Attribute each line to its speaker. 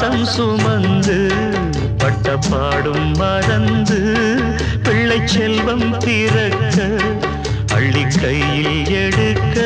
Speaker 1: பாசம் சுமந்து பட்ட பாடும் மறந்து பிள்ளை செல்வம் பிறக்க அள்ளி கையில் எடுக்க